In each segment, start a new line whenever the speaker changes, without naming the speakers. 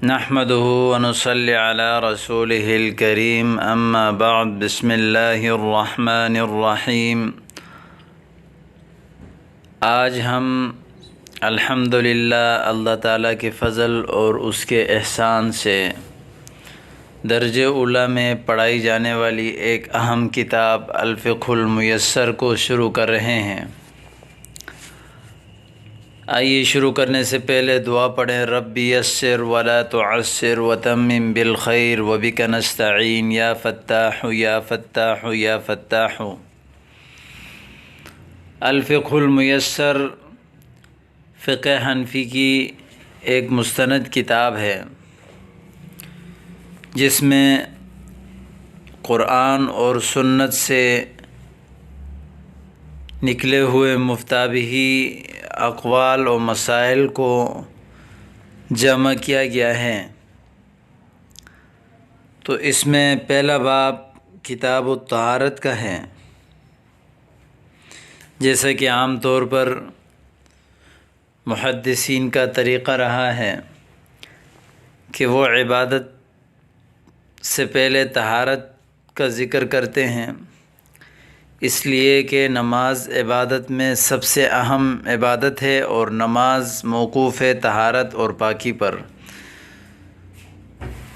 نحمده ونصلي على رسوله الكريم اما بعد بسم اللہ الرحمن الرحیم۔ آج ہم الحمدللہ اللہ تعالیٰ کے فضل اور اس کے احسان سے درجہ اولیٰ میں پڑھائی جانے والی ایک اہم کتاب الفقہ المیسر کو شروع کر رہے ہیں۔ آئیے شروع کرنے سے پہلے دعا پڑھیں۔ رب یسر ولا تعسر وتمم بالخیر وبک نستعین یا فتاح یا فتاح یا فتاح۔ الفقہ المیسر فقہ حنفی کی ایک مستند کتاب ہے جس میں قرآن اور سنت سے نکلے ہوئے مفتابہی اقوال و مسائل کو جمع کیا گیا ہے۔ تو اس میں پہلا باب کتاب الطہارت کا ہے۔ جیسا کہ عام طور پر محدثین کا طریقہ رہا ہے کہ وہ عبادت سے پہلے طہارت کا ذکر کرتے ہیں، اس لیے کہ نماز عبادت میں سب سے اہم عبادت ہے اور نماز موقوف ہے طہارت اور پاکی پر،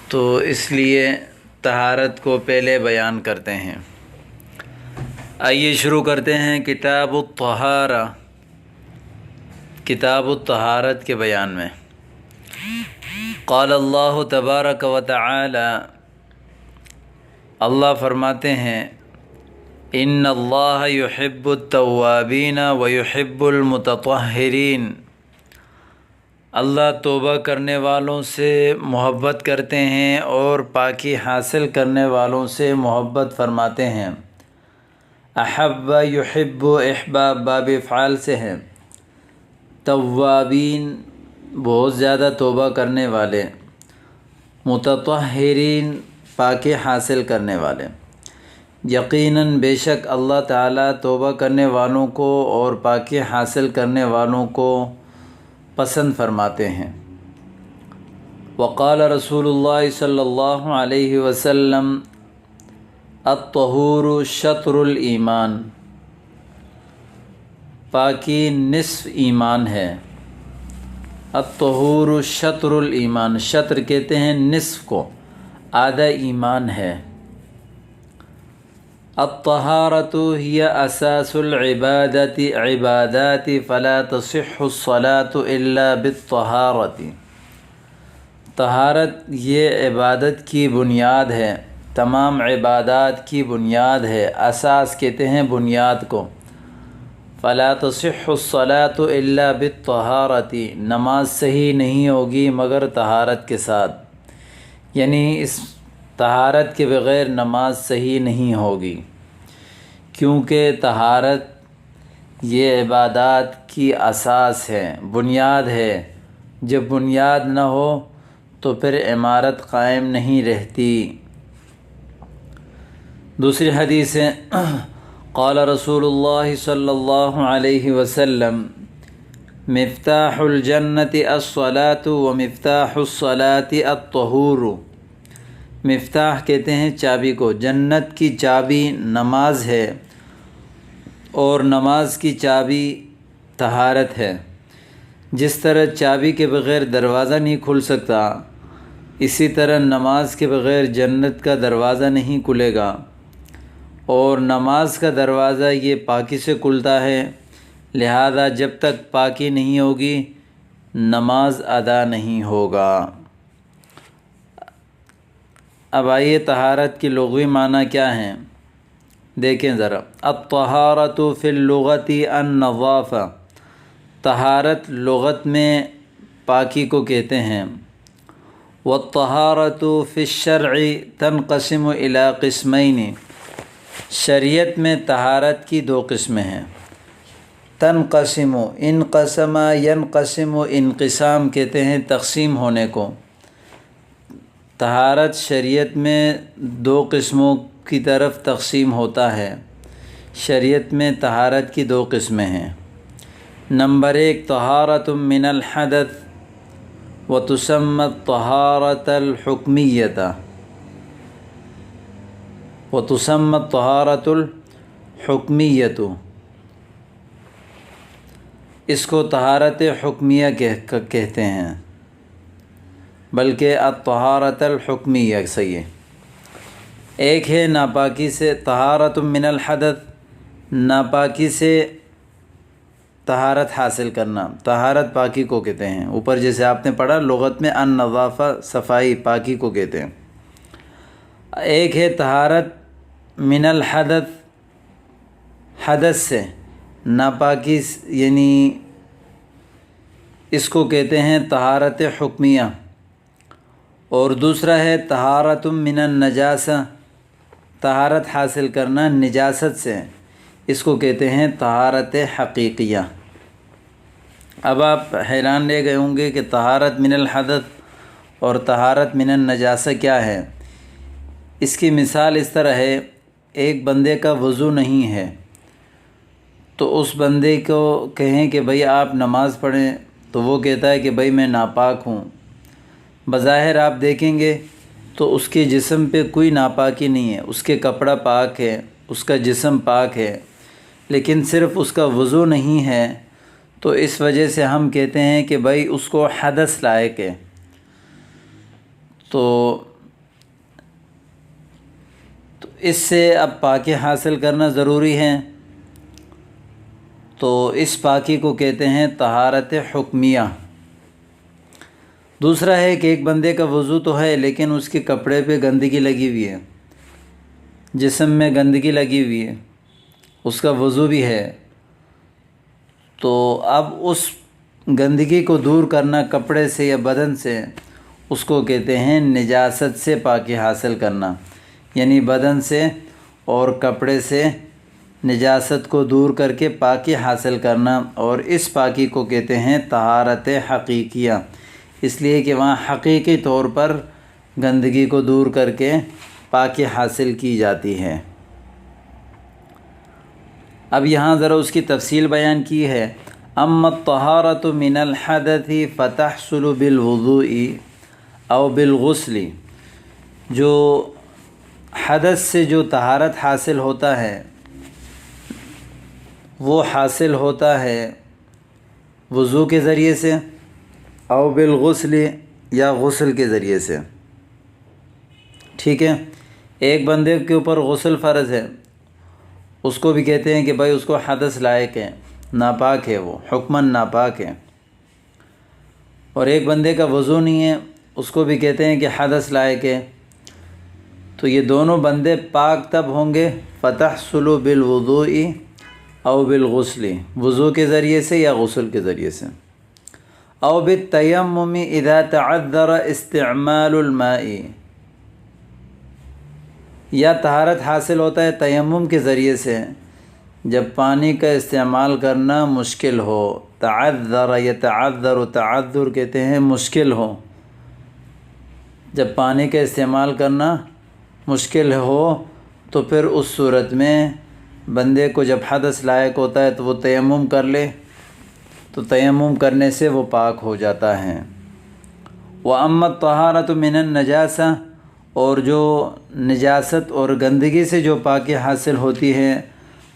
تو اس لیے طہارت کو پہلے بیان کرتے ہیں۔ آئیے شروع کرتے ہیں کتاب الطہارہ، کتاب الطہارت کے بیان میں۔ قال اللہ تبارک و تعالی، اللہ فرماتے ہیں ان اللہ یحب التوابین ویحب المتطہرین، اللہ توبہ کرنے والوں سے محبت کرتے ہیں اور پاکی حاصل کرنے والوں سے محبت فرماتے ہیں۔ احب یحب احباب باب افعال سے ہیں۔ توابین بہت زیادہ توبہ کرنے والے، متطہرین پاکی حاصل کرنے والے۔ یقیناً بے شک اللہ تعالیٰ توبہ کرنے والوں کو اور پاکی حاصل کرنے والوں کو پسند فرماتے ہیں۔ وقال رسول اللہ صلی اللہ علیہ وسلم الطہور شطر الایمان، پاکی نصف ایمان ہے۔ الطہور شطر الایمان، شطر کہتے ہیں نصف کو، آدھا ایمان ہے۔ الطہارۃ ہی اساس العبادۃ عبادات فلا تصح الصلاۃ الا بالطہارۃ، طہارت یہ عبادت کی بنیاد ہے، تمام عبادات کی بنیاد ہے۔ اساس کہتے ہیں بنیاد کو۔ فلا تصح الصلاۃ الا بالطہارۃ، نماز صحیح نہیں ہوگی مگر طہارت کے ساتھ، یعنی اس طہارت کے بغیر نماز صحیح نہیں ہوگی، کیونکہ طہارت یہ عبادات کی اساس ہے، بنیاد ہے۔ جب بنیاد نہ ہو تو پھر عمارت قائم نہیں رہتی۔ دوسری حدیث ہے قال رسول اللہ صلی اللہ علیہ وسلم مفتاح الجنت الصلاۃ ومفتاح الصلاۃ الطہور، مفتاح کہتے ہیں چابی کو، جنت کی چابی نماز ہے اور نماز کی چابی طہارت ہے۔ جس طرح چابی کے بغیر دروازہ نہیں کھل سکتا، اسی طرح نماز کے بغیر جنت کا دروازہ نہیں کھلے گا، اور نماز کا دروازہ یہ پاکی سے کھلتا ہے، لہذا جب تک پاکی نہیں ہوگی نماز ادا نہیں ہوگا۔ اب آئیے طہارت کی لغوی معنی کیا ہیں دیکھیں ذرا۔ الطہارۃ فی اللغۃ النظافہ، طہارت لغت میں پاکی کو کہتے ہیں۔ والطہارۃ فی الشرع تنقسم الی قسمین، شریعت میں طہارت کی دو قسمیں ہیں۔ تنقسم، انقسم ینقسم، انقسام کہتے ہیں تقسیم ہونے کو۔ طہارت شریعت میں دو قسموں کی طرف تقسیم ہوتا ہے۔ شریعت میں طہارت کی دو قسمیں ہیں۔ نمبر 1 طہارت من الحدث وتسمى الطهارة الحكمية وتسمى الطهارة الحكمية، اس کو طہارت حکمیہ کہتے ہیں، بلکہ الطہارت الحکمیہ صحیح ہے۔ ایک ہے ناپاکی سے طہارت من الحدث، ناپاکی سے طہارت حاصل کرنا، طہارت پاکی کو کہتے ہیں۔ اوپر جیسے آپ نے پڑھا لغت میں النظافہ صفائی پاکی کو کہتے ہیں۔ ایک ہے طہارت من الحدث، حدث سے ناپاکی، یعنی اس کو کہتے ہیں طہارت حکمیہ، اور دوسرا ہے طہارت من النجاسہ، طہارت حاصل کرنا نجاست سے، اس کو کہتے ہیں طہارت حقیقیہ۔ اب آپ حیران رہ گئے ہوں گے کہ طہارت من الحدث اور طہارت من النجاسہ کیا ہے۔ اس کی مثال اس طرح ہے، ایک بندے کا وضو نہیں ہے تو اس بندے کو کہیں کہ بھئی آپ نماز پڑھیں، تو وہ کہتا ہے کہ بھئی میں ناپاک ہوں۔ بظاہر آپ دیکھیں گے تو اس کے جسم پہ کوئی ناپاکی نہیں ہے، اس کے کپڑا پاک ہے، اس کا جسم پاک ہے، لیکن صرف اس کا وضو نہیں ہے، تو اس وجہ سے ہم کہتے ہیں کہ بھئی اس کو حدث لائق ہے۔ تو اس سے اب پاکی حاصل کرنا ضروری ہے، تو اس پاکی کو کہتے ہیں طہارت حکمیہ۔ دوسرا ہے کہ ایک بندے کا وضو تو ہے لیکن اس کے کپڑے پہ گندگی لگی ہوئی ہے، جسم میں گندگی لگی ہوئی ہے، اس کا وضو بھی ہے، تو اب اس گندگی کو دور کرنا کپڑے سے یا بدن سے، اس کو کہتے ہیں نجاست سے پاکی حاصل کرنا، یعنی بدن سے اور کپڑے سے نجاست کو دور کر کے پاکی حاصل کرنا، اور اس پاکی کو کہتے ہیں طہارت حقیقیہ، اس لیے کہ وہاں حقیقی طور پر گندگی کو دور کر کے پاکی حاصل کی جاتی ہے۔ اب یہاں ذرا اس کی تفصیل بیان کی ہے۔ اما الطہارۃ من الحدث فتحصل بالوضوء او بالغسل، جو حدث سے جو طہارت حاصل ہوتا ہے وہ حاصل ہوتا ہے وضو کے ذریعے سے، او بالغسل یا غسل کے ذریعے سے، ٹھیک ہے۔ ایک بندے کے اوپر غسل فرض ہے، اس کو بھی کہتے ہیں کہ بھائی اس کو حدث لائق ہے، ناپاک ہے، وہ حکماً ناپاک ہے۔ اور ایک بندے کا وضو نہیں ہے، اس کو بھی کہتے ہیں کہ حدث لائق ہے۔ تو یہ دونوں بندے پاک تب ہوں گے فتحصل بالوضوء او بالغسل، وضو کے ذریعے سے یا غسل کے ذریعے سے، او بالتیمم اذا تعذر استعمال الماء، یا طہارت حاصل ہوتا ہے تیمم کے ذریعے سے جب پانی کا استعمال کرنا مشکل ہو۔ تعذر یتعذر، تعذر کہتے ہیں مشکل ہو، جب پانی کا استعمال کرنا مشکل ہو تو پھر اس صورت میں بندے کو جب حدث لائق ہوتا ہے تو وہ تیمم کر لے، تو تیمم کرنے سے وہ پاک ہو جاتا ہے۔ وَأَمَّا الطَّهَارَةُ مِنَ النَّجَاسَةِ، اور جو نجاست اور گندگی سے جو پاکی حاصل ہوتی ہے،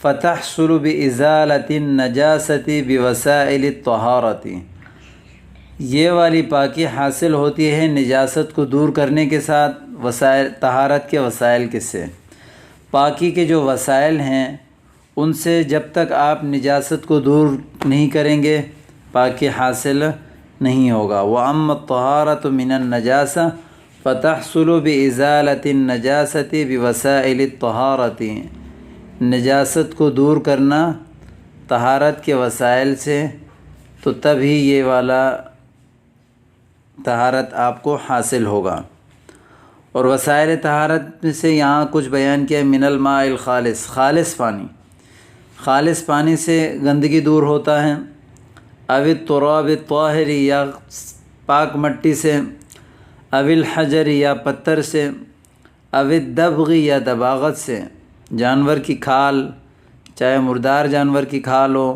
فَتَحْصُلُ بِإِزَالَةِ النَّجَاسَةِ بِوَسَائِلِ الطَّهَارَةِ، یہ والی پاکی حاصل ہوتی ہے نجاست کو دور کرنے کے ساتھ، وسائل طہارت کے وسائل کس سے، پاکی کے جو وسائل ہیں ان سے جب تک آپ نجاست کو دور نہیں کریں گے پاکی حاصل نہیں ہوگا۔ وَأَمَّا الطَّهَارَةُ مِنَ النَّجَاسَةِ فَتَحْصُلُ بِإِزَالَةِ النَّجَاسَةِ بِوَسَائِلِ الطَّهَارَةِ، نجاست کو دور کرنا طہارت کے وسائل سے، تو تبھی یہ والا طہارت آپ کو حاصل ہوگا۔ اور وسائل طہارت میں سے یہاں کچھ بیان کیا ہے، من الماء الخالص، خالص پانی، خالص پانی سے گندگی دور ہوتا ہے، او التراب الطاہر، یا پاک مٹی سے، او الحجر، یا پتھر سے، او الدبغ، یا دباغت سے، جانور کی کھال، چاہے مردار جانور کی کھال ہو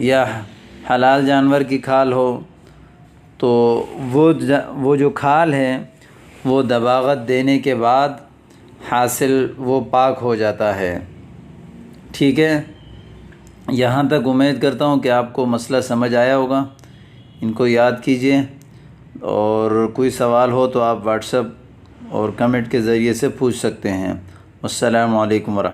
یا حلال جانور کی کھال ہو، تو وہ جو کھال ہے وہ دباغت دینے کے بعد حاصل وہ پاک ہو جاتا ہے۔ ٹھیک ہے، یہاں تک امید کرتا ہوں کہ آپ کو مسئلہ سمجھ آیا ہوگا۔ ان کو یاد کیجئے، اور کوئی سوال ہو تو آپ واٹس ایپ اور کمنٹ کے ذریعے سے پوچھ سکتے ہیں۔ السلام علیکم ورحمۃ اللہ۔